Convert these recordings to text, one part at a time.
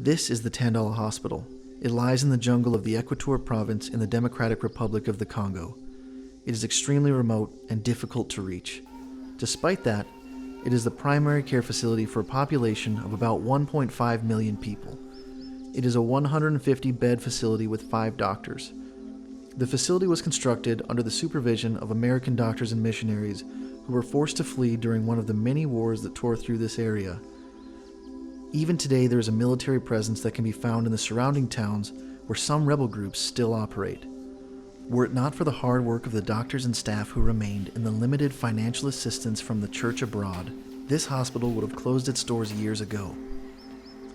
This is the Tandala Hospital. It lies in the jungle of the Equator province in the Democratic Republic of the Congo. It is extremely remote and difficult to reach. Despite that, it is the primary care facility for a population of about 1.5 million people. It is a 150-bed facility with 5 doctors. The facility was constructed under the supervision of American doctors and missionaries who were forced to flee during one of the many wars that tore through this area. Even today, there is a military presence that can be found in the surrounding towns where some rebel groups still operate. Were it not for the hard work of the doctors and staff who remained and the limited financial assistance from the church abroad, this hospital would have closed its doors years ago.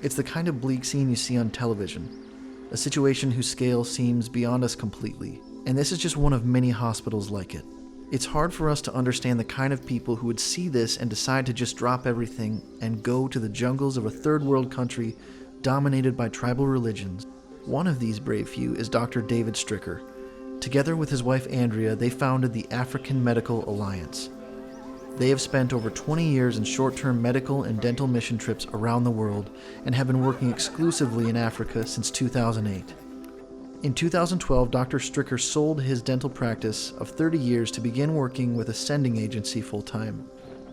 It's the kind of bleak scene you see on television, a situation whose scale seems beyond us completely, and this is just one of many hospitals like it. It's hard for us to understand the kind of people who would see this and decide to just drop everything and go to the jungles of a third world country dominated by tribal religions. One of these brave few is Dr. David Stricker. Together with his wife Andrea, they founded the African Medical Alliance. They have spent over 20 years in short-term medical and dental mission trips around the world and have been working exclusively in Africa since 2008. In 2012, Dr. Stricker sold his dental practice of 30 years to begin working with a sending agency full-time.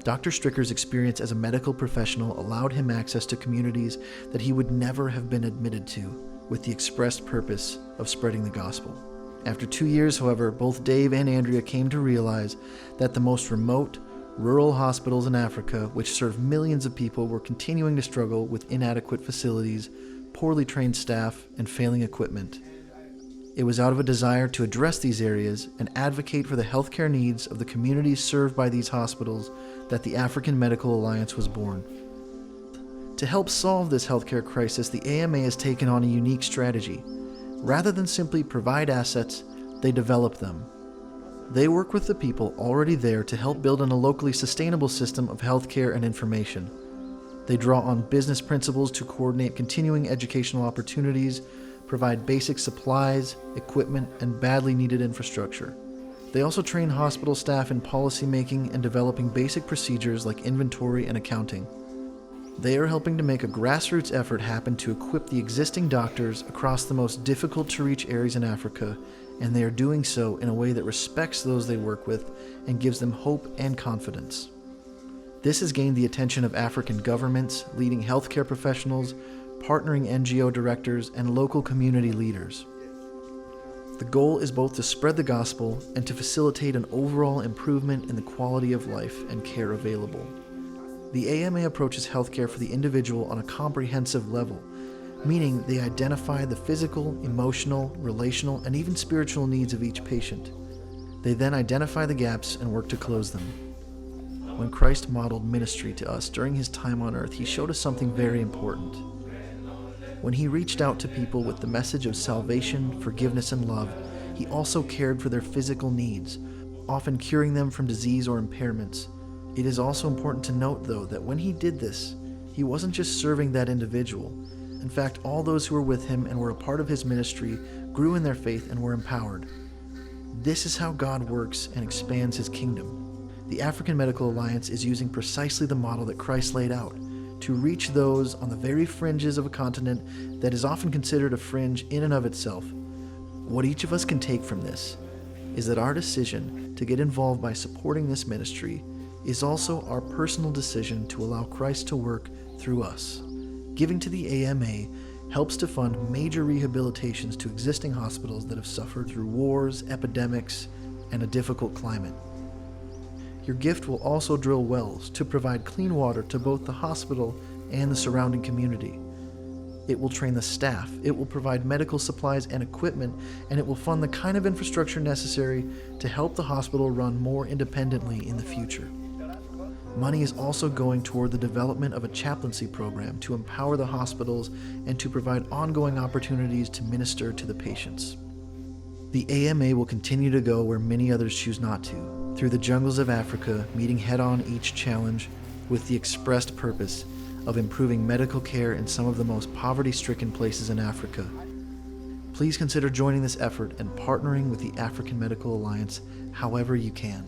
Dr. Stricker's experience as a medical professional allowed him access to communities that he would never have been admitted to, with the expressed purpose of spreading the gospel. After 2 years, however, both Dave and Andrea came to realize that the most remote, rural hospitals in Africa, which serve millions of people, were continuing to struggle with inadequate facilities, poorly trained staff, and failing equipment. It was out of a desire to address these areas and advocate for the healthcare needs of the communities served by these hospitals that the African Medical Alliance was born. To help solve this healthcare crisis, the AMA has taken on a unique strategy. Rather than simply provide assets, they develop them. They work with the people already there to help build in a locally sustainable system of healthcare and information. They draw on business principles to coordinate continuing educational opportunities, provide basic supplies, equipment, and badly needed infrastructure. They also train hospital staff in policy making and developing basic procedures like inventory and accounting. They are helping to make a grassroots effort happen to equip the existing doctors across the most difficult to reach areas in Africa, and they are doing so in a way that respects those they work with and gives them hope and confidence. This has gained the attention of African governments, leading healthcare professionals, partnering NGO directors, and local community leaders. The goal is both to spread the gospel and to facilitate an overall improvement in the quality of life and care available. The AMA approaches healthcare for the individual on a comprehensive level, meaning they identify the physical, emotional, relational, and even spiritual needs of each patient. They then identify the gaps and work to close them. When Christ modeled ministry to us during his time on earth, he showed us something very important. When he reached out to people with the message of salvation, forgiveness, and love, he also cared for their physical needs, often curing them from disease or impairments. It is also important to note, though, that when he did this, he wasn't just serving that individual. In fact, all those who were with him and were a part of his ministry grew in their faith and were empowered. This is how God works and expands his kingdom. The African Medical Alliance is using precisely the model that Christ laid out, to reach those on the very fringes of a continent that is often considered a fringe in and of itself. What each of us can take from this is that our decision to get involved by supporting this ministry is also our personal decision to allow Christ to work through us. Giving to the AMA helps to fund major rehabilitations to existing hospitals that have suffered through wars, epidemics, and a difficult climate. Your gift will also drill wells to provide clean water to both the hospital and the surrounding community. It will train the staff, it will provide medical supplies and equipment, and it will fund the kind of infrastructure necessary to help the hospital run more independently in the future. Money is also going toward the development of a chaplaincy program to empower the hospitals and to provide ongoing opportunities to minister to the patients. The AMA will continue to go where many others choose not to, through the jungles of Africa, meeting head-on each challenge with the expressed purpose of improving medical care in some of the most poverty-stricken places in Africa. Please consider joining this effort and partnering with the African Medical Alliance however you can.